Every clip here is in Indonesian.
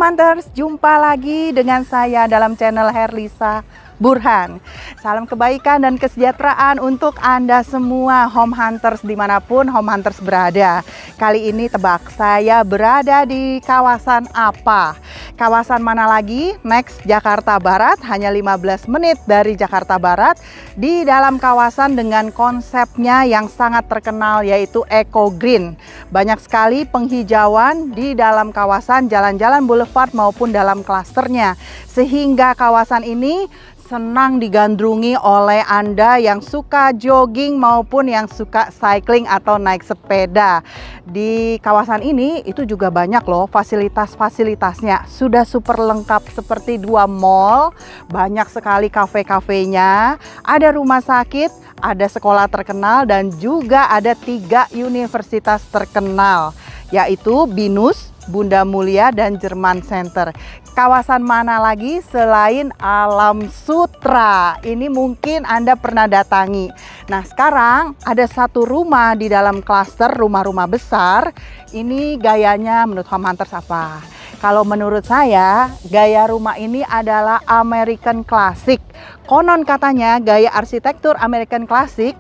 Hunters, jumpa lagi dengan saya dalam channel Herlisa Burhan. Salam kebaikan dan kesejahteraan untuk Anda semua Home Hunters dimanapun Home Hunters berada. Kali ini tebak, saya berada di kawasan apa? Kawasan mana lagi? Next, Jakarta Barat, hanya 15 menit dari Jakarta Barat. Di dalam kawasan dengan konsepnya yang sangat terkenal yaitu Eco Green. Banyak sekali penghijauan di dalam kawasan jalan-jalan boulevard maupun dalam klasternya. Sehingga kawasan ini senang digandrungi oleh Anda yang suka jogging maupun yang suka cycling atau naik sepeda. Di kawasan ini itu juga banyak loh fasilitas-fasilitasnya. Sudah super lengkap seperti 2 mall, banyak sekali kafe-kafenya, ada rumah sakit, ada sekolah terkenal dan juga ada 3 universitas terkenal yaitu BINUS, Bunda Mulia dan Jerman Center. Kawasan mana lagi selain Alam Sutra? Ini mungkin Anda pernah datangi. Nah, sekarang ada satu rumah di dalam klaster rumah-rumah besar. Ini gayanya menurut Home Hunters apa? Kalau menurut saya, gaya rumah ini adalah American Classic. Konon katanya gaya arsitektur American Classic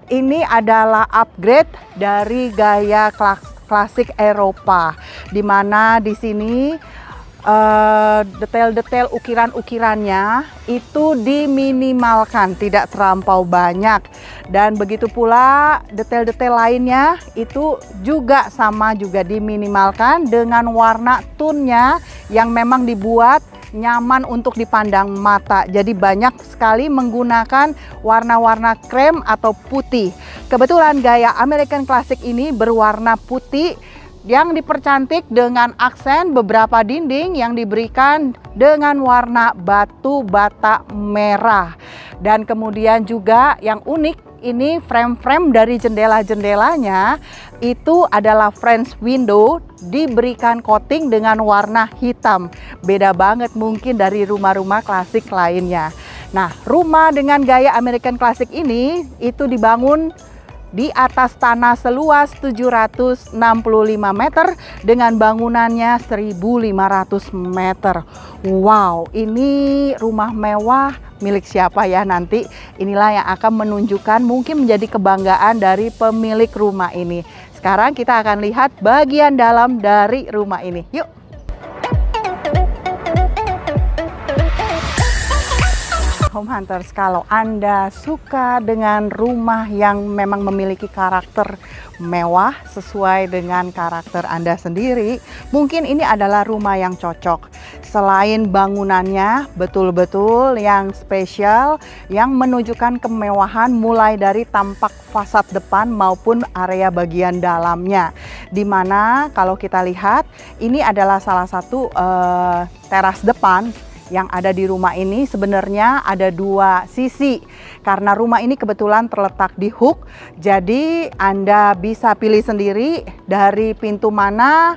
ini adalah upgrade dari gaya klasik Eropa, di mana di sini detail-detail ukiran-ukirannya itu diminimalkan, tidak terlampau banyak, dan begitu pula detail-detail lainnya itu juga sama, juga diminimalkan dengan warna tone-nya yang memang dibuat nyaman untuk dipandang mata. Jadi banyak sekali menggunakan warna-warna krem atau putih. Kebetulan gaya American Classic ini berwarna putih yang dipercantik dengan aksen beberapa dinding yang diberikan dengan warna batu bata merah. Dan kemudian juga yang unik, ini frame-frame dari jendela-jendelanya itu adalah French window, diberikan coating dengan warna hitam. Beda banget mungkin dari rumah-rumah klasik lainnya. Nah, rumah dengan gaya American Classic ini itu dibangun di atas tanah seluas 765 meter dengan bangunannya 1.500 meter. Wow, ini rumah mewah milik siapa ya nanti? Inilah yang akan menunjukkan mungkin menjadi kebanggaan dari pemilik rumah ini. Sekarang kita akan lihat bagian dalam dari rumah ini. Yuk! Home Hunters, kalau Anda suka dengan rumah yang memang memiliki karakter mewah sesuai dengan karakter Anda sendiri, mungkin ini adalah rumah yang cocok. Selain bangunannya betul-betul yang spesial, yang menunjukkan kemewahan mulai dari tampak fasad depan maupun area bagian dalamnya. Dimana kalau kita lihat, ini adalah salah satu teras depan yang ada di rumah ini. Sebenarnya ada 2 sisi karena rumah ini kebetulan terletak di hook, jadi Anda bisa pilih sendiri dari pintu mana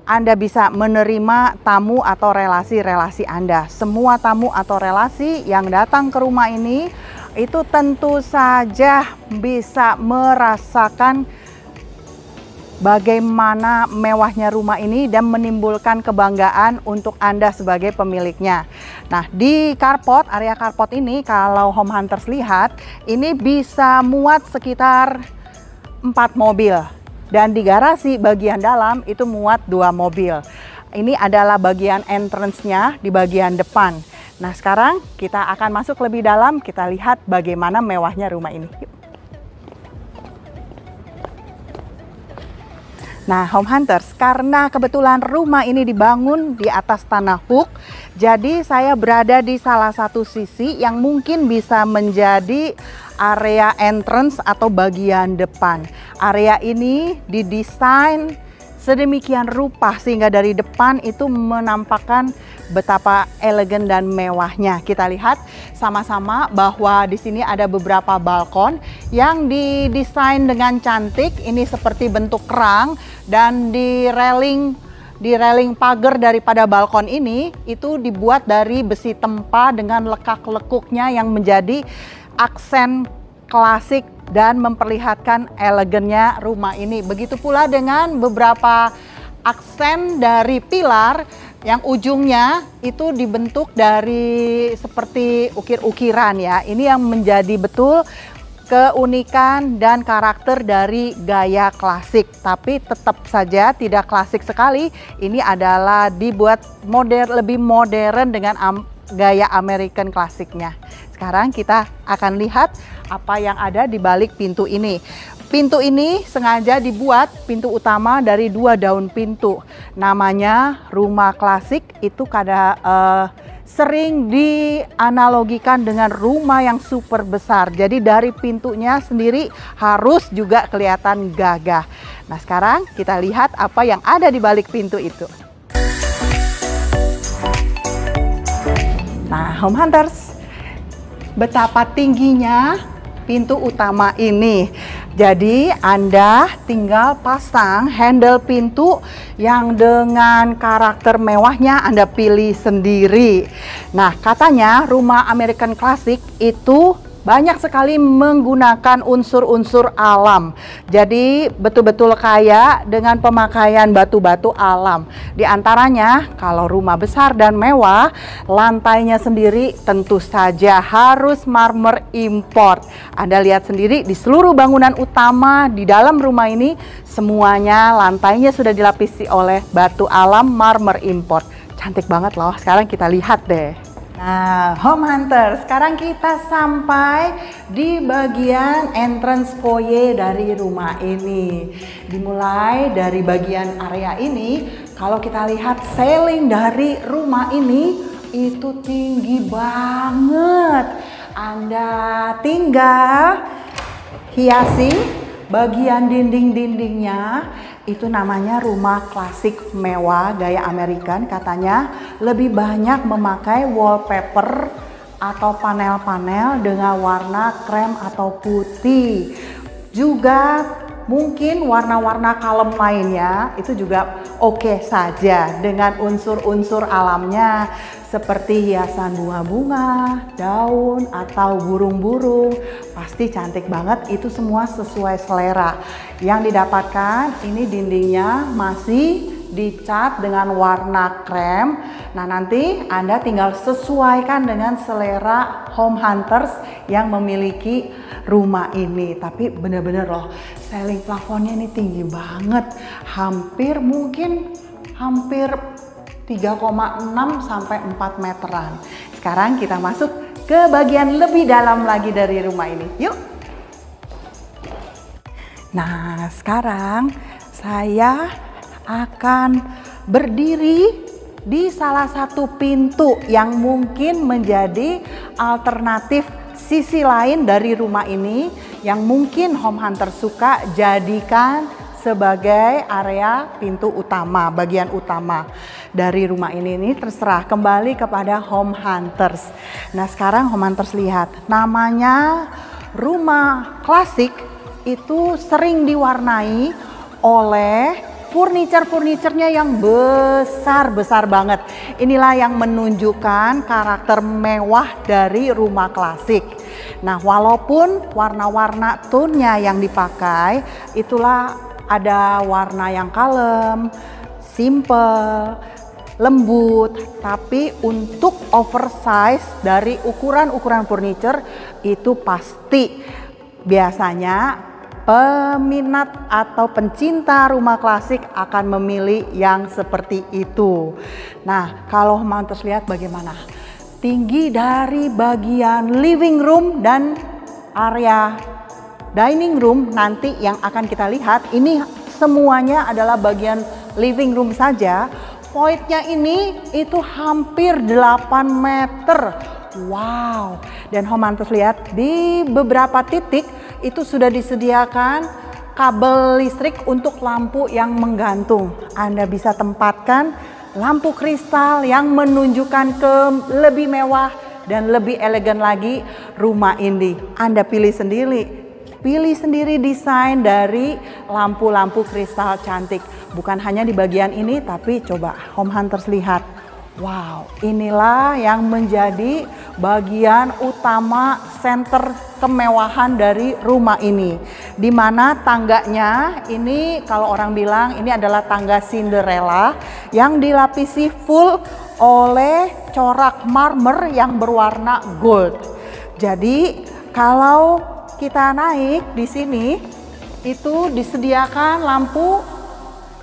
Anda bisa menerima tamu atau relasi-relasi Anda. Semua tamu atau relasi yang datang ke rumah ini itu tentu saja bisa merasakan bagaimana mewahnya rumah ini dan menimbulkan kebanggaan untuk Anda sebagai pemiliknya. Nah, di carport, area carport ini kalau Home Hunters lihat, ini bisa muat sekitar 4 mobil. Dan di garasi bagian dalam itu muat 2 mobil. Ini adalah bagian entrance-nya di bagian depan. Nah, sekarang kita akan masuk lebih dalam, kita lihat bagaimana mewahnya rumah ini. Yuk. Nah, Home Hunters, karena kebetulan rumah ini dibangun di atas tanah hook, jadi saya berada di salah satu sisi yang mungkin bisa menjadi area entrance atau bagian depan. Area ini didesain sedemikian rupa sehingga dari depan itu menampakkan betapa elegan dan mewahnya. Kita lihat sama-sama bahwa di sini ada beberapa balkon yang didesain dengan cantik. Ini seperti bentuk kerang, dan di railing pagar daripada balkon ini itu dibuat dari besi tempa dengan lekak-lekuknya yang menjadi aksen klasik dan memperlihatkan elegannya rumah ini. Begitu pula dengan beberapa aksen dari pilar Yang ujungnya itu dibentuk dari seperti ukir-ukiran ya. Ini yang menjadi betul keunikan dan karakter dari gaya klasik. Tapi tetap saja tidak klasik sekali. Ini adalah dibuat lebih modern dengan gaya American klasiknya. Sekarang kita akan lihat apa yang ada di balik pintu ini. Pintu ini sengaja dibuat pintu utama dari 2 daun pintu. Namanya rumah klasik, itu sering dianalogikan dengan rumah yang super besar. Jadi dari pintunya sendiri harus juga kelihatan gagah. Nah, sekarang kita lihat apa yang ada di balik pintu itu. Nah, Home Hunters, betapa tingginya pintu utama ini. Jadi Anda tinggal pasang handle pintu yang dengan karakter mewahnya Anda pilih sendiri. Nah, katanya rumah American Classic itu banyak sekali menggunakan unsur-unsur alam. Jadi betul-betul kaya dengan pemakaian batu-batu alam. Di antaranya kalau rumah besar dan mewah, lantainya sendiri tentu saja harus marmer import. Anda lihat sendiri di seluruh bangunan utama di dalam rumah ini, semuanya lantainya sudah dilapisi oleh batu alam marmer import. Cantik banget loh. Sekarang kita lihat deh. Nah, Home Hunter, sekarang kita sampai di bagian entrance foyer dari rumah ini. Dimulai dari bagian area ini, kalau kita lihat ceiling dari rumah ini itu tinggi banget. Anda tinggal hiasi bagian dinding-dindingnya. Itu namanya rumah klasik mewah gaya American. Katanya lebih banyak memakai wallpaper atau panel-panel dengan warna krem atau putih. Juga mungkin warna-warna kalem lainnya itu juga oke saja dengan unsur-unsur alamnya seperti hiasan bunga-bunga, daun atau burung-burung. Pasti cantik banget, itu semua sesuai selera. Yang didapatkan ini dindingnya masih dicat dengan warna krem. Nah, nanti Anda tinggal sesuaikan dengan selera Home Hunters yang memiliki rumah ini. Tapi bener-bener loh, ceiling plafonnya ini tinggi banget. Hampir 3,6 sampai 4 meteran. Sekarang kita masuk ke bagian lebih dalam lagi dari rumah ini. Yuk. Nah, sekarang saya akan berdiri di salah satu pintu yang mungkin menjadi alternatif sisi lain dari rumah ini yang mungkin Home Hunter suka jadikan sebagai area pintu utama, bagian utama dari rumah ini terserah, kembali kepada Home Hunters. Nah, sekarang Home Hunters lihat, namanya rumah klasik itu sering diwarnai oleh furniture-nya yang besar banget. Inilah yang menunjukkan karakter mewah dari rumah klasik. Nah, walaupun warna-warna tone-nya yang dipakai itulah ada warna yang kalem, simple, lembut, tapi untuk oversize dari ukuran-ukuran furniture itu pasti biasanya peminat atau pencinta rumah klasik akan memilih yang seperti itu. Nah, kalau Hunters lihat bagaimana tinggi dari bagian living room dan area dining room nanti yang akan kita lihat, ini semuanya adalah bagian living room saja. Voidnya ini itu hampir 8 meter. Wow. Dan Home Hunters lihat di beberapa titik itu sudah disediakan kabel listrik untuk lampu yang menggantung. Anda bisa tempatkan lampu kristal yang menunjukkan ke lebih mewah dan lebih elegan lagi rumah ini. Anda pilih sendiri desain dari lampu-lampu kristal cantik. Bukan hanya di bagian ini, tapi coba Home Hunters lihat. Wow, inilah yang menjadi bagian utama center kemewahan dari rumah ini. Di mana tangganya ini kalau orang bilang ini adalah tangga Cinderella yang dilapisi full oleh corak marmer yang berwarna gold. Jadi kalau kita naik di sini itu disediakan lampu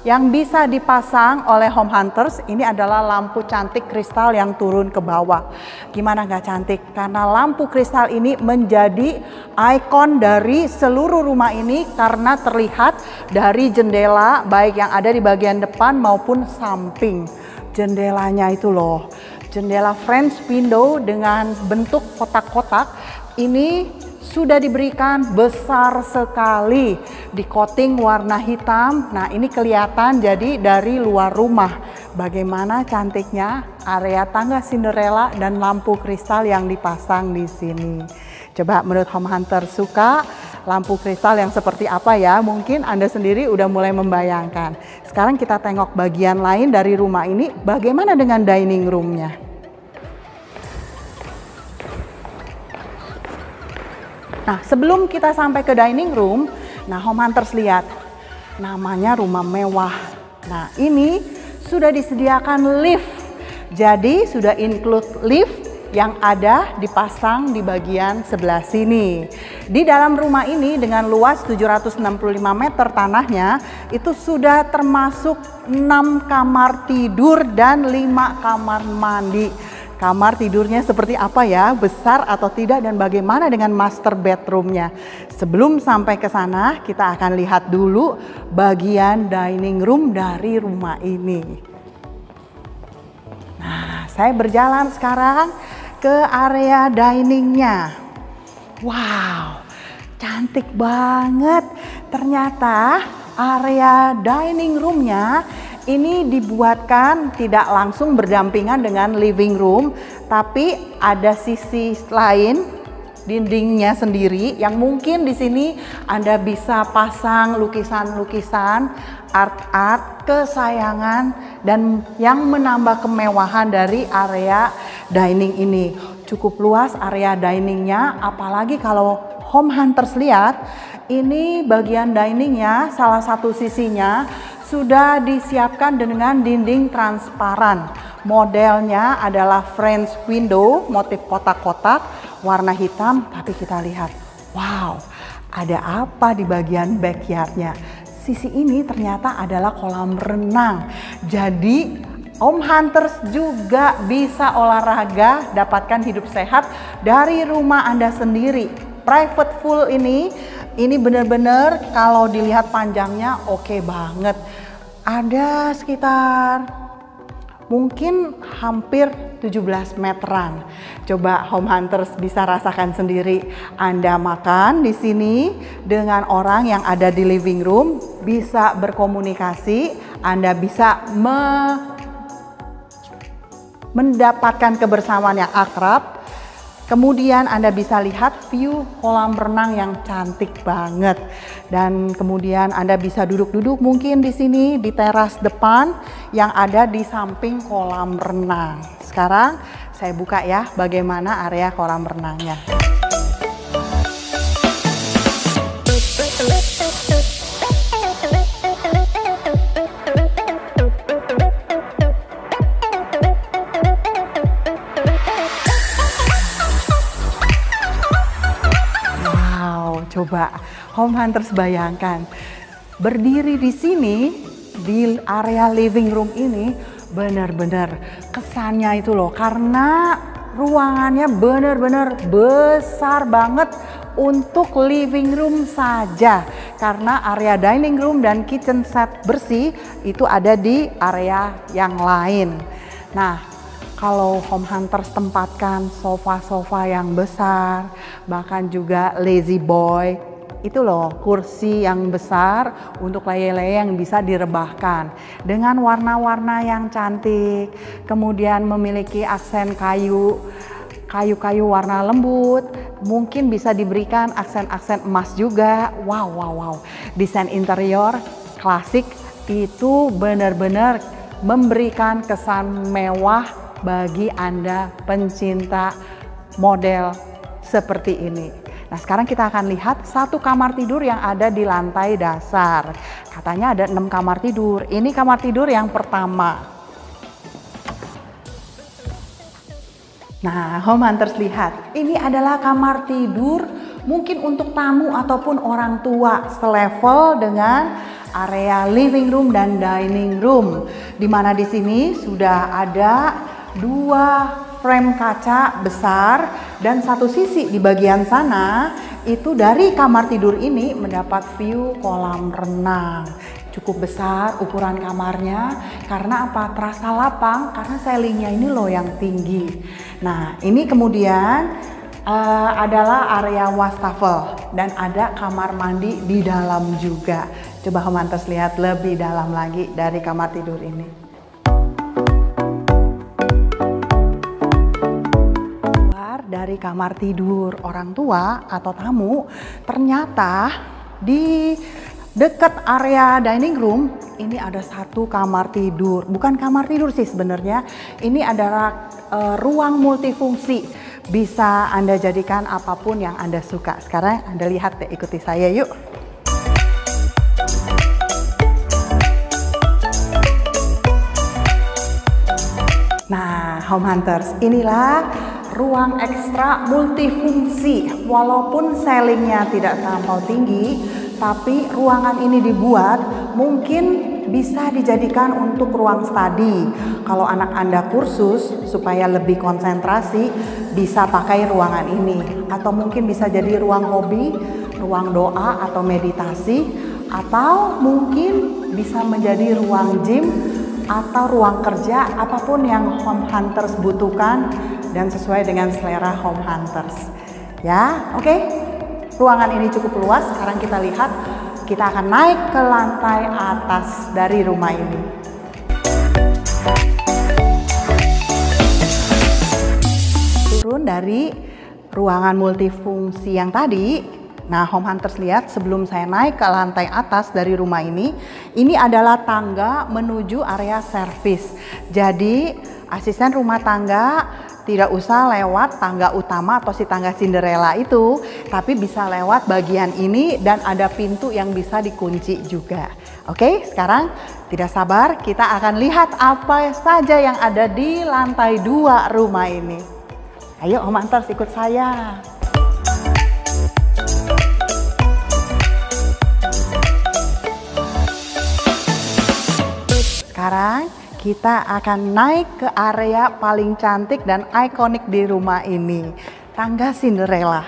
yang bisa dipasang oleh home hunters. Ini adalah lampu cantik kristal yang turun ke bawah. Gimana nggak cantik? Karena lampu kristal ini menjadi ikon dari seluruh rumah ini karena terlihat dari jendela baik yang ada di bagian depan maupun samping. Jendelanya itu loh, jendela French window dengan bentuk kotak-kotak ini sudah diberikan besar sekali, di coating warna hitam. Nah, ini kelihatan jadi dari luar rumah. Bagaimana cantiknya area tangga Cinderella dan lampu kristal yang dipasang di sini. Coba menurut home hunter suka lampu kristal yang seperti apa ya? Mungkin Anda sendiri udah mulai membayangkan. Sekarang kita tengok bagian lain dari rumah ini, bagaimana dengan dining room-nya. Nah, sebelum kita sampai ke dining room, nah home hunters lihat, namanya rumah mewah. Nah, ini sudah disediakan lift. Jadi sudah include lift yang ada dipasang di bagian sebelah sini. Di dalam rumah ini dengan luas 765 meter tanahnya, itu sudah termasuk 6 kamar tidur dan 5 kamar mandi. Kamar tidurnya seperti apa ya, besar atau tidak, dan bagaimana dengan master bedroomnya. Sebelum sampai ke sana, kita akan lihat dulu bagian dining room dari rumah ini. Nah, saya berjalan sekarang ke area diningnya. Wow, cantik banget. Ternyata area dining roomnya ini dibuatkan tidak langsung berdampingan dengan living room, tapi ada sisi lain dindingnya sendiri yang mungkin di sini Anda bisa pasang lukisan-lukisan, art-art kesayangan dan yang menambah kemewahan dari area dining ini. Cukup luas area diningnya, apalagi kalau home hunters lihat, ini bagian diningnya salah satu sisinya sudah disiapkan dengan dinding transparan. Modelnya adalah French window, motif kotak-kotak, warna hitam. Tapi kita lihat, wow, ada apa di bagian backyardnya? Sisi ini ternyata adalah kolam renang. Jadi home hunters juga bisa olahraga, dapatkan hidup sehat dari rumah Anda sendiri. Private pool ini benar-benar kalau dilihat panjangnya oke banget. Ada sekitar mungkin hampir 17 meteran. Coba home hunters bisa rasakan sendiri. Anda makan di sini dengan orang yang ada di living room, bisa berkomunikasi, Anda bisa mendapatkan kebersamaan yang akrab. Kemudian Anda bisa lihat view kolam renang yang cantik banget. Dan kemudian Anda bisa duduk-duduk mungkin di sini di teras depan yang ada di samping kolam renang. Sekarang saya buka ya bagaimana area kolam renangnya. Coba home hunters bayangkan berdiri di sini di area living room ini, benar-benar kesannya itu loh, karena ruangannya benar-benar besar banget untuk living room saja, karena area dining room dan kitchen set bersih itu ada di area yang lain. Nah, kalau home hunters tempatkan sofa-sofa yang besar, bahkan juga lazy boy, itu loh kursi yang besar untuk leye-leye yang bisa direbahkan dengan warna-warna yang cantik, kemudian memiliki aksen kayu-kayu warna lembut, mungkin bisa diberikan aksen-aksen emas juga. Wow, desain interior klasik itu benar-benar memberikan kesan mewah bagi Anda pencinta model seperti ini. Nah, sekarang kita akan lihat satu kamar tidur yang ada di lantai dasar. Katanya ada 6 kamar tidur. Ini kamar tidur yang pertama. Nah, home hunters lihat, ini adalah kamar tidur mungkin untuk tamu ataupun orang tua, selevel dengan area living room dan dining room. Dimana di sini sudah ada 2 frame kaca besar dan satu sisi di bagian sana itu dari kamar tidur ini mendapat view kolam renang. Cukup besar ukuran kamarnya, karena apa? Terasa lapang karena ceilingnya ini loh yang tinggi. Nah, ini kemudian adalah area wastafel dan ada kamar mandi di dalam juga. Coba home hunters lihat lebih dalam lagi dari kamar tidur ini. Keluar dari kamar tidur orang tua atau tamu, ternyata di dekat area dining room ini ada satu kamar tidur. Bukan kamar tidur sih sebenarnya. Ini adalah ruang multifungsi. Bisa Anda jadikan apapun yang Anda suka. Sekarang Anda lihat deh, ikuti saya yuk. Nah, home hunters, inilah ruang ekstra multifungsi. Walaupun ceilingnya tidak terlampau tinggi, tapi ruangan ini dibuat mungkin bisa dijadikan untuk ruang study. Kalau anak Anda kursus supaya lebih konsentrasi, bisa pakai ruangan ini. Atau mungkin bisa jadi ruang hobi, ruang doa atau meditasi, atau mungkin bisa menjadi ruang gym atau ruang kerja, apapun yang home hunters butuhkan dan sesuai dengan selera home hunters. Ya, oke. Ruangan ini cukup luas. Sekarang kita lihat, kita akan naik ke lantai atas dari rumah ini. Turun dari ruangan multifungsi yang tadi. Nah, home hunters lihat, sebelum saya naik ke lantai atas dari rumah ini adalah tangga menuju area servis. Jadi, asisten rumah tangga tidak usah lewat tangga utama atau si tangga Cinderella itu, tapi bisa lewat bagian ini dan ada pintu yang bisa dikunci juga. Oke, sekarang tidak sabar kita akan lihat apa saja yang ada di lantai 2 rumah ini. Ayo home hunters, ikut saya. Sekarang kita akan naik ke area paling cantik dan ikonik di rumah ini, tangga Cinderella.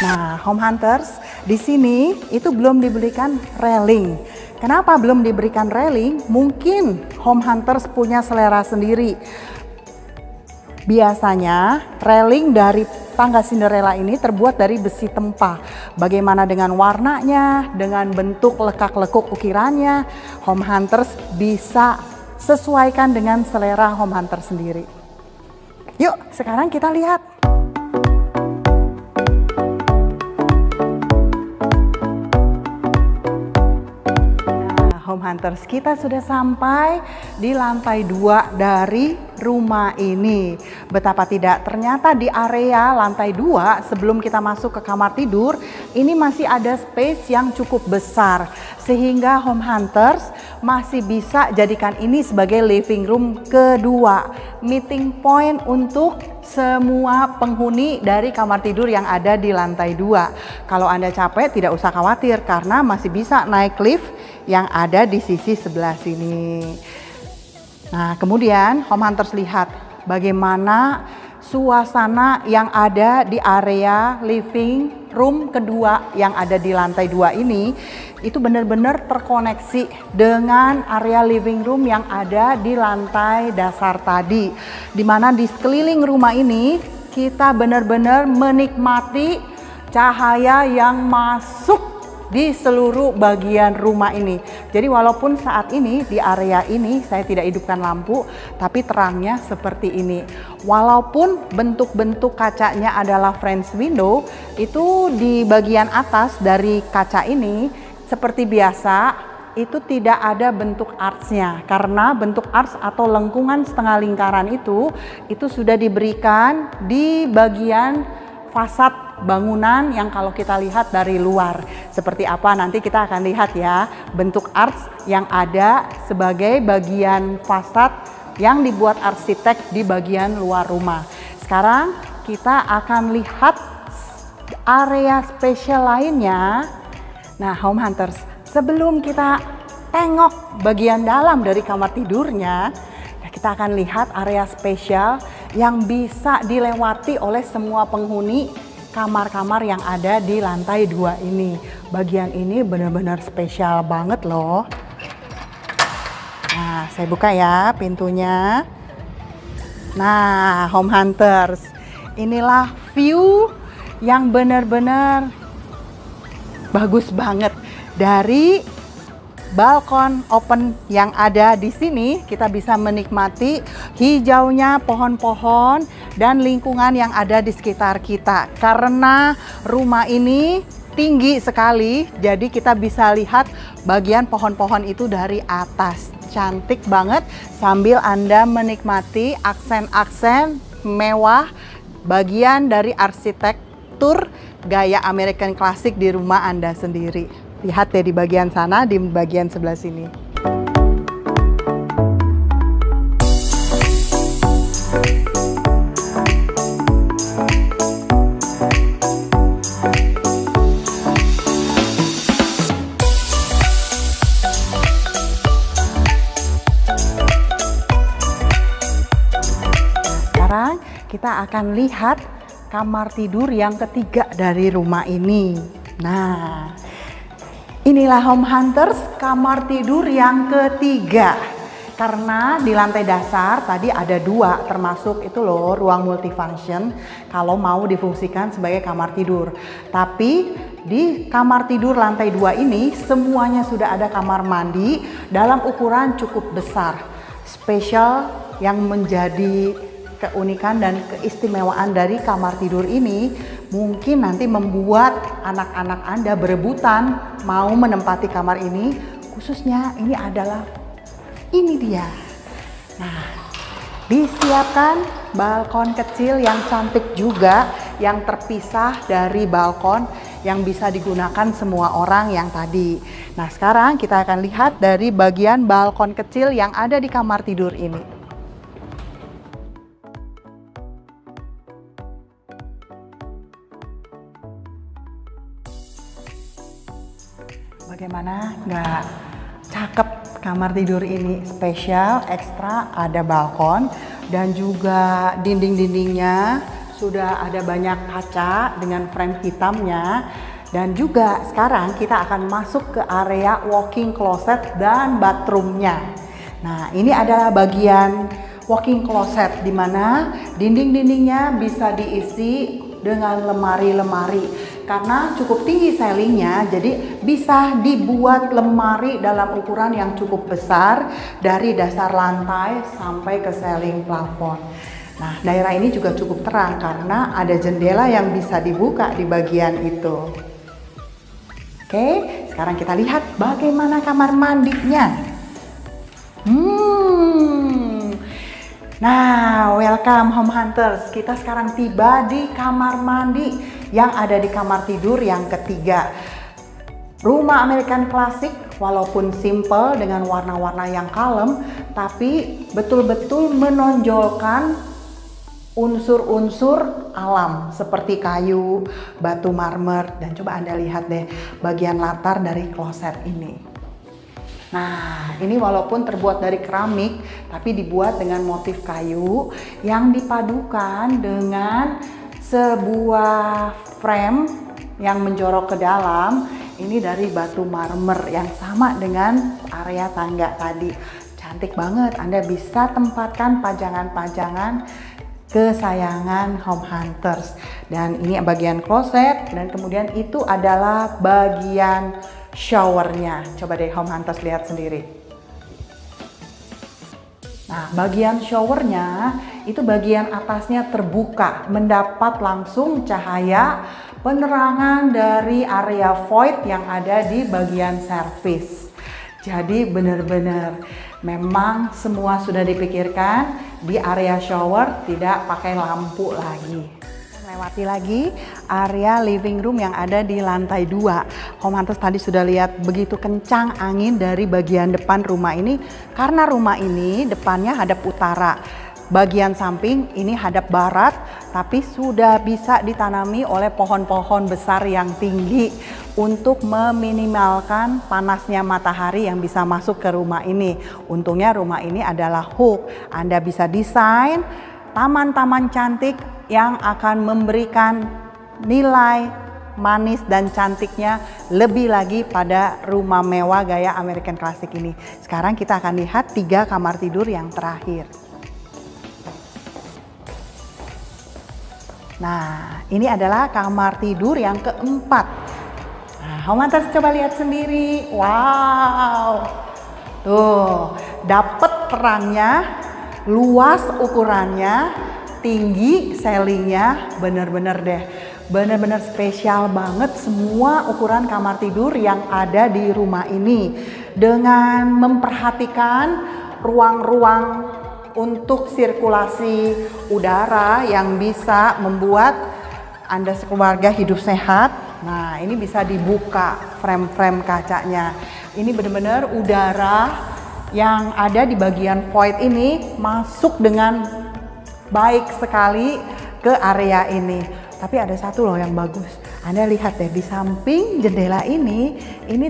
Nah, home hunters, di sini itu belum diberikan railing. Kenapa belum diberikan railing? Mungkin home hunters punya selera sendiri. Biasanya railing dari tangga Cinderella ini terbuat dari besi tempah. Bagaimana dengan warnanya, dengan bentuk lekak-lekuk ukirannya, home hunters bisa sesuaikan dengan selera home hunter sendiri. Yuk, sekarang kita lihat. Home hunters, kita sudah sampai di lantai 2 dari rumah ini. Betapa tidak, ternyata di area lantai 2 sebelum kita masuk ke kamar tidur, ini masih ada space yang cukup besar. Sehingga home hunters masih bisa jadikan ini sebagai living room kedua. Meeting point untuk semua penghuni dari kamar tidur yang ada di lantai 2. Kalau Anda capek tidak usah khawatir karena masih bisa naik lift yang ada di sisi sebelah sini. Nah, kemudian home hunters lihat bagaimana suasana yang ada di area living room kedua yang ada di lantai 2 ini. Itu benar-benar terkoneksi dengan area living room yang ada di lantai dasar tadi. Dimana di sekeliling rumah ini kita benar-benar menikmati cahaya yang masuk di seluruh bagian rumah ini. Jadi walaupun saat ini di area ini saya tidak hidupkan lampu, tapi terangnya seperti ini. Walaupun bentuk-bentuk kacanya adalah French window, itu di bagian atas dari kaca ini seperti biasa itu tidak ada bentuk arch-nya, karena bentuk arch atau lengkungan setengah lingkaran itu sudah diberikan di bagian fasad bangunan yang kalau kita lihat dari luar seperti apa nanti kita akan lihat ya, bentuk arch yang ada sebagai bagian fasad yang dibuat arsitek di bagian luar rumah. Sekarang kita akan lihat area spesial lainnya. Nah, home hunters, sebelum kita tengok bagian dalam dari kamar tidurnya, kita akan lihat area spesial yang bisa dilewati oleh semua penghuni kamar-kamar yang ada di lantai 2 ini. Bagian ini benar-benar spesial banget loh. Nah, saya buka ya pintunya. Nah, home hunters, inilah view yang benar-benar bagus banget dari balkon open yang ada di sini. Kita bisa menikmati hijaunya pohon-pohon dan lingkungan yang ada di sekitar kita. Karena rumah ini tinggi sekali, jadi kita bisa lihat bagian pohon-pohon itu dari atas. Cantik banget sambil Anda menikmati aksen-aksen mewah bagian dari arsitektur gaya American klasik di rumah Anda sendiri. Lihat deh di bagian sana, di bagian sebelah sini. Sekarang kita akan lihat kamar tidur yang ketiga dari rumah ini. Nah, inilah home hunters kamar tidur yang ketiga. Karena di lantai dasar tadi ada 2, termasuk itu loh ruang multifunction kalau mau difungsikan sebagai kamar tidur. Tapi di kamar tidur lantai 2 ini semuanya sudah ada kamar mandi dalam ukuran cukup besar. Spesial yang menjadi keunikan dan keistimewaan dari kamar tidur ini mungkin nanti membuat anak-anak Anda berebutan mau menempati kamar ini. Khususnya ini adalah ini dia. Nah, disiapkan balkon kecil yang cantik juga yang terpisah dari balkon yang bisa digunakan semua orang yang tadi. Nah, sekarang kita akan lihat dari bagian balkon kecil yang ada di kamar tidur ini. Bagaimana? Nggak cakep kamar tidur ini, spesial, ekstra, ada balkon dan juga dinding-dindingnya sudah ada banyak kaca dengan frame hitamnya. Dan juga sekarang kita akan masuk ke area walk-in closet dan bathroomnya. Nah, ini adalah bagian walk-in closet di mana dinding-dindingnya bisa diisi dengan lemari-lemari. Karena cukup tinggi ceilingnya, jadi bisa dibuat lemari dalam ukuran yang cukup besar dari dasar lantai sampai ke ceiling plafon. Nah, daerah ini juga cukup terang karena ada jendela yang bisa dibuka di bagian itu. Oke, sekarang kita lihat bagaimana kamar mandinya. Nah, welcome home hunters. Kita sekarang tiba di kamar mandi yang ada di kamar tidur yang ketiga. Rumah American klasik walaupun simple dengan warna-warna yang kalem, tapi betul-betul menonjolkan unsur-unsur alam seperti kayu, batu marmer, dan coba Anda lihat deh bagian latar dari kloset ini. Nah, ini walaupun terbuat dari keramik, tapi dibuat dengan motif kayu yang dipadukan dengan sebuah frame yang menjorok ke dalam. Ini dari batu marmer yang sama dengan area tangga tadi. Cantik banget, Anda bisa tempatkan pajangan-pajangan kesayangan home hunters. Dan ini bagian kloset dan kemudian itu adalah bagian showernya. Coba deh Home Hunters lihat sendiri. Nah, bagian showernya itu bagian atasnya terbuka, mendapat langsung cahaya penerangan dari area void yang ada di bagian service. Jadi benar-benar memang semua sudah dipikirkan, di area shower tidak pakai lampu lagi. Lewati lagi area living room yang ada di lantai 2. Home Hunters tadi sudah lihat begitu kencang angin dari bagian depan rumah ini, karena rumah ini depannya hadap utara. Bagian samping ini hadap barat, tapi sudah bisa ditanami oleh pohon-pohon besar yang tinggi untuk meminimalkan panasnya matahari yang bisa masuk ke rumah ini. Untungnya rumah ini adalah hook. Anda bisa desain taman-taman cantik yang akan memberikan nilai manis dan cantiknya lebih lagi pada rumah mewah gaya American Classic ini. Sekarang kita akan lihat 3 kamar tidur yang terakhir. Nah, ini adalah kamar tidur yang keempat. Nah, Home Hunters coba lihat sendiri. Wow, tuh dapat terangnya, luas ukurannya, tinggi ceilingnya, bener-bener deh. Bener-bener spesial banget semua ukuran kamar tidur yang ada di rumah ini. Dengan memperhatikan ruang-ruang untuk sirkulasi udara yang bisa membuat Anda sekeluarga hidup sehat. Nah, ini bisa dibuka frame-frame kacanya. Ini benar-benar udara yang ada di bagian void ini masuk dengan baik sekali ke area ini. Tapi ada satu loh yang bagus. Anda lihat deh, di samping jendela ini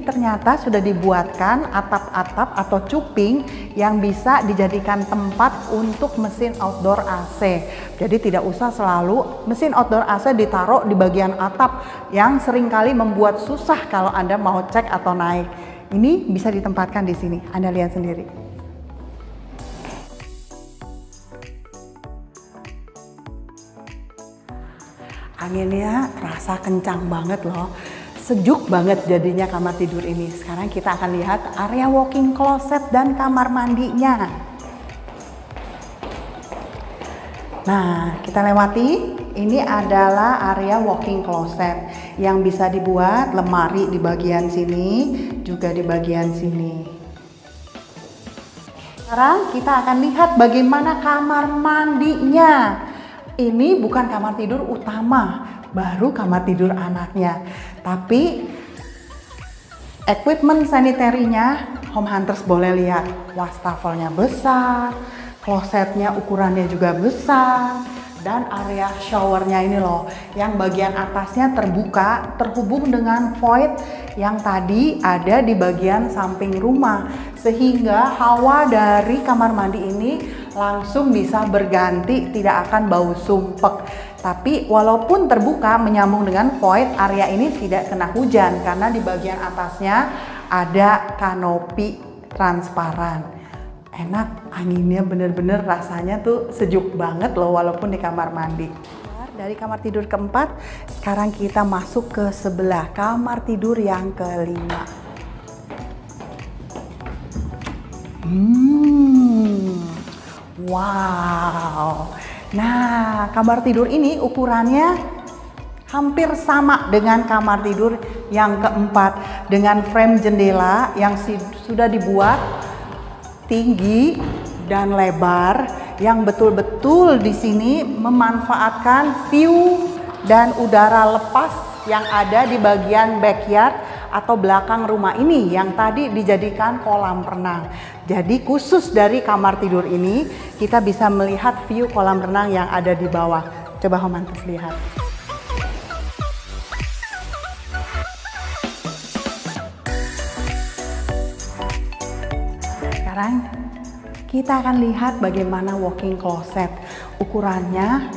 ternyata sudah dibuatkan atap-atap atau cuping yang bisa dijadikan tempat untuk mesin outdoor AC. Jadi tidak usah selalu mesin outdoor AC ditaruh di bagian atap yang seringkali membuat susah kalau Anda mau cek atau naik. Ini bisa ditempatkan di sini, Anda lihat sendiri. Anginnya terasa kencang banget loh, sejuk banget jadinya kamar tidur ini. Sekarang kita akan lihat area walk-in closet dan kamar mandinya. Nah, kita lewati, ini adalah area walk-in closet yang bisa dibuat lemari di bagian sini, juga di bagian sini. Sekarang kita akan lihat bagaimana kamar mandinya. Ini bukan kamar tidur utama, baru kamar tidur anaknya. Tapi equipment sanitarinya Home Hunters boleh lihat. Wastafelnya besar, klosetnya ukurannya juga besar, dan area showernya ini loh, yang bagian atasnya terbuka, terhubung dengan void yang tadi ada di bagian samping rumah. Sehingga hawa dari kamar mandi ini langsung bisa berganti, tidak akan bau sumpek. Tapi walaupun terbuka menyambung dengan void, area ini tidak kena hujan karena di bagian atasnya ada kanopi transparan. Enak, anginnya bener-bener rasanya tuh sejuk banget loh walaupun di kamar mandi. Dari kamar tidur keempat, sekarang kita masuk ke sebelah kamar tidur yang kelima. Wow. Nah, kamar tidur ini ukurannya hampir sama dengan kamar tidur yang keempat, dengan frame jendela yang sudah dibuat tinggi dan lebar, yang betul-betul di sini memanfaatkan view dan udara lepas yang ada di bagian backyard atau belakang rumah ini yang tadi dijadikan kolam renang. Jadi khusus dari kamar tidur ini kita bisa melihat view kolam renang yang ada di bawah. Coba Home Hunters lihat. Sekarang kita akan lihat bagaimana walk-in closet. Ukurannya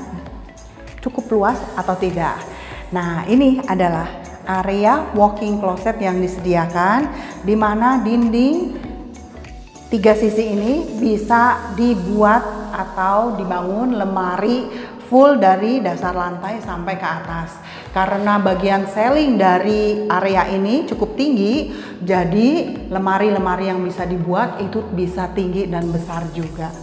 cukup luas atau tidak. Nah, ini adalah area walk-in closet yang disediakan, di mana dinding 3 sisi ini bisa dibuat atau dibangun lemari full dari dasar lantai sampai ke atas. Karena bagian ceiling dari area ini cukup tinggi, jadi lemari-lemari yang bisa dibuat itu bisa tinggi dan besar juga.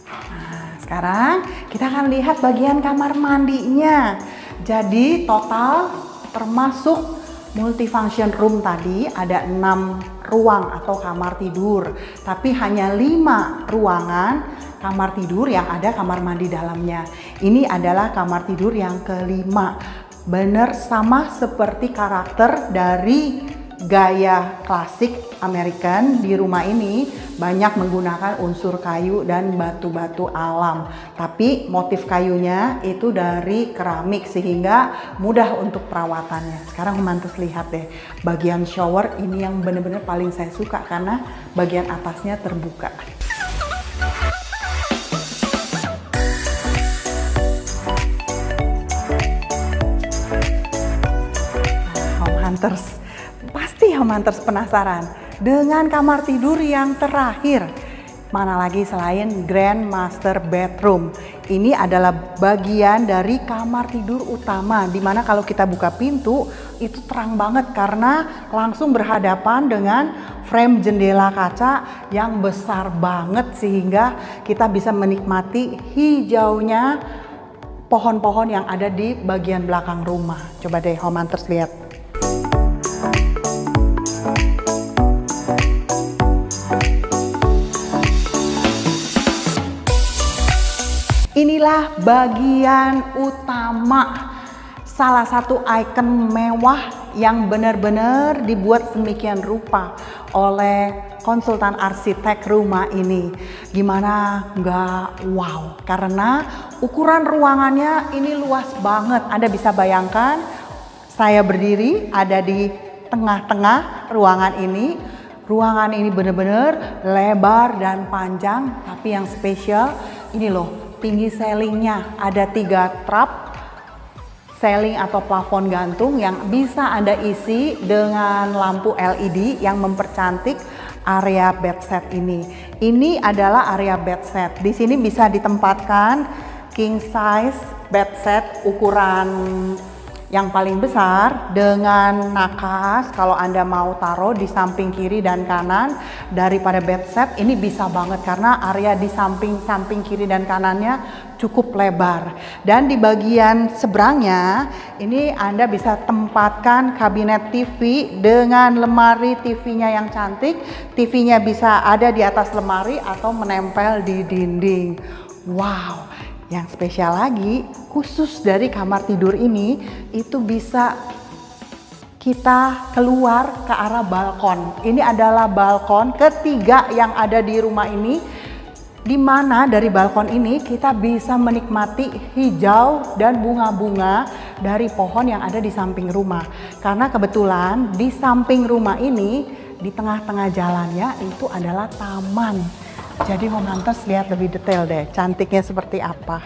Nah, sekarang kita akan lihat bagian kamar mandinya. Jadi total termasuk multifunction room tadi ada 6 ruang atau kamar tidur, tapi hanya 5 ruangan kamar tidur yang ada kamar mandi dalamnya. Ini adalah kamar tidur yang kelima. Bener sama seperti karakter dari gaya klasik American. Di rumah ini banyak menggunakan unsur kayu dan batu-batu alam, tapi motif kayunya itu dari keramik sehingga mudah untuk perawatannya. Sekarang Mantus lihat deh, bagian shower ini yang bener-bener paling saya suka karena bagian atasnya terbuka. Pasti Home Hunters penasaran dengan kamar tidur yang terakhir. Mana lagi selain Grand Master Bedroom. Ini adalah bagian dari kamar tidur utama, dimana kalau kita buka pintu itu terang banget karena langsung berhadapan dengan frame jendela kaca yang besar banget sehingga kita bisa menikmati hijaunya pohon-pohon yang ada di bagian belakang rumah. Coba deh Home Hunters lihat. Inilah bagian utama, salah satu ikon mewah yang benar-benar dibuat sedemikian rupa oleh konsultan arsitek rumah ini. Gimana nggak wow, karena ukuran ruangannya ini luas banget. Anda bisa bayangkan saya berdiri ada di tengah-tengah ruangan ini. Ruangan ini benar-benar lebar dan panjang, tapi yang spesial ini loh, tinggi ceilingnya ada 3 trap ceiling atau plafon gantung yang bisa Anda isi dengan lampu LED yang mempercantik area bedset ini. Ini adalah area bedset. Di sini bisa ditempatkan king size bedset ukuran yang paling besar dengan nakas kalau Anda mau taruh di samping kiri dan kanan daripada bedset. Ini bisa banget karena area di samping kiri dan kanannya cukup lebar. Dan di bagian seberangnya ini Anda bisa tempatkan kabinet TV dengan lemari TV-nya yang cantik. TV-nya bisa ada di atas lemari atau menempel di dinding. Wow. Yang spesial lagi, khusus dari kamar tidur ini, itu bisa kita keluar ke arah balkon. Ini adalah balkon ketiga yang ada di rumah ini, di mana dari balkon ini kita bisa menikmati hijau dan bunga-bunga dari pohon yang ada di samping rumah. Karena kebetulan di samping rumah ini, di tengah-tengah jalannya itu adalah taman. Jadi Home Hunters lihat lebih detail deh, cantiknya seperti apa.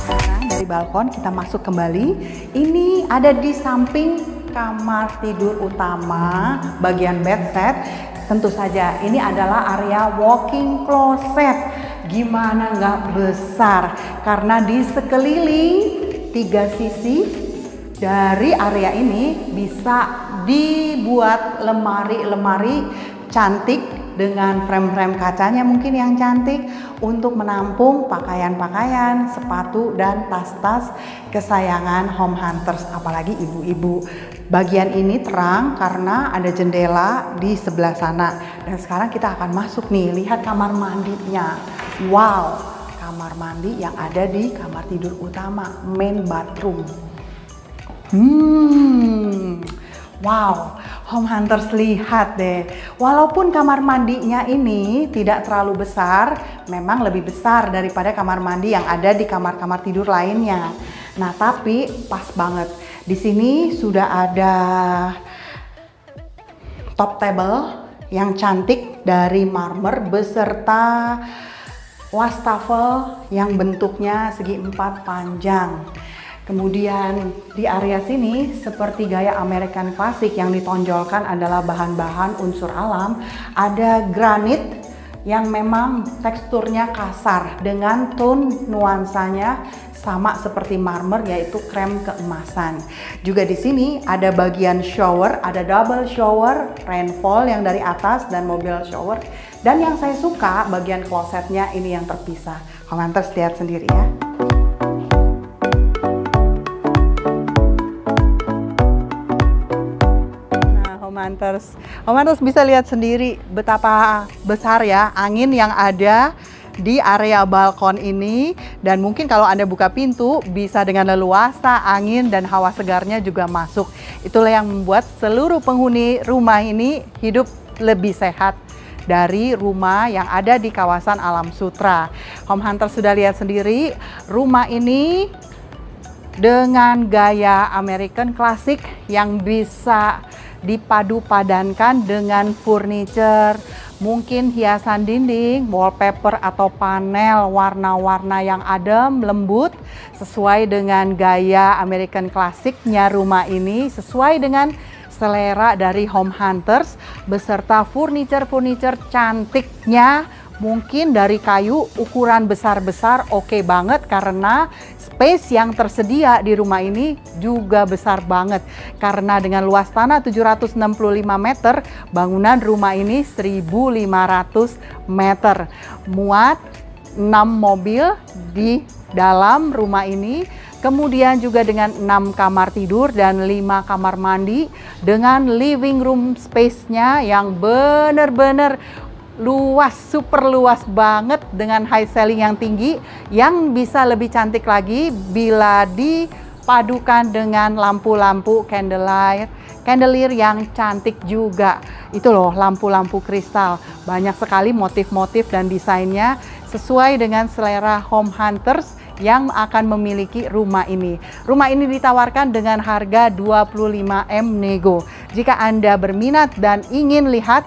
Sekarang dari balkon kita masuk kembali. Ini ada di samping kamar tidur utama, bagian bedset. Tentu saja ini adalah area walk-in closet. Gimana nggak besar? Karena di sekeliling 3 sisi dari area ini bisa dibuat lemari-lemari cantik dengan frame-frame kacanya mungkin yang cantik untuk menampung pakaian-pakaian, sepatu, dan tas-tas kesayangan Home Hunters, apalagi ibu-ibu. Bagian ini terang karena ada jendela di sebelah sana. Dan sekarang kita akan masuk nih, lihat kamar mandinya. Wow, kamar mandi yang ada di kamar tidur utama, main bathroom. Wow, Home Hunters lihat deh. Walaupun kamar mandinya ini tidak terlalu besar, memang lebih besar daripada kamar mandi yang ada di kamar-kamar tidur lainnya. Nah, tapi pas banget. Di sini sudah ada top table yang cantik dari marmer beserta wastafel yang bentuknya segi empat panjang. Kemudian di area sini seperti gaya American Classic yang ditonjolkan adalah bahan-bahan unsur alam. Ada granit yang memang teksturnya kasar dengan tone nuansanya sama seperti marmer, yaitu krem keemasan. Juga di sini ada bagian shower, ada double shower, rainfall yang dari atas dan mobil shower. Dan yang saya suka bagian klosetnya ini yang terpisah. Home Hunters lihat sendiri ya. Home Hunters bisa lihat sendiri betapa besar ya angin yang ada di area balkon ini, dan mungkin kalau Anda buka pintu bisa dengan leluasa angin dan hawa segarnya juga masuk. Itulah yang membuat seluruh penghuni rumah ini hidup lebih sehat dari rumah yang ada di kawasan Alam Sutera. Home Hunters sudah lihat sendiri rumah ini dengan gaya American Classic yang bisa dipadu-padankan dengan furniture, mungkin hiasan dinding, wallpaper atau panel warna-warna yang adem, lembut, sesuai dengan gaya American Classic-nya rumah ini, sesuai dengan selera dari Home Hunters, beserta furniture-furniture cantiknya, mungkin dari kayu ukuran besar-besar, oke banget karena space yang tersedia di rumah ini juga besar banget. Karena dengan luas tanah 765 meter, bangunan rumah ini 1.500 meter. Muat 6 mobil di dalam rumah ini. Kemudian juga dengan 6 kamar tidur dan 5 kamar mandi dengan living room space-nya yang benar-benar luas, super luas banget dengan high ceiling yang tinggi yang bisa lebih cantik lagi bila dipadukan dengan lampu-lampu candelier yang cantik juga. Itu loh lampu-lampu kristal. Banyak sekali motif-motif dan desainnya sesuai dengan selera Home Hunters yang akan memiliki rumah ini. Rumah ini ditawarkan dengan harga 25M nego. Jika Anda berminat dan ingin lihat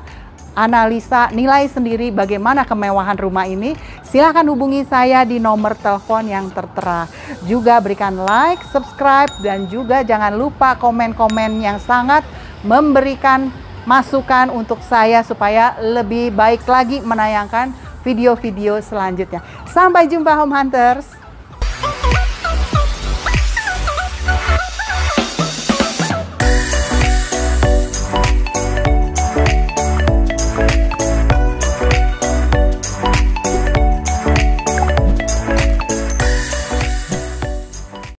analisa nilai sendiri bagaimana kemewahan rumah ini, silahkan hubungi saya di nomor telepon yang tertera. Juga berikan like, subscribe, dan juga jangan lupa komen-komen yang sangat memberikan masukan untuk saya supaya lebih baik lagi menayangkan video-video selanjutnya. Sampai jumpa Home Hunters.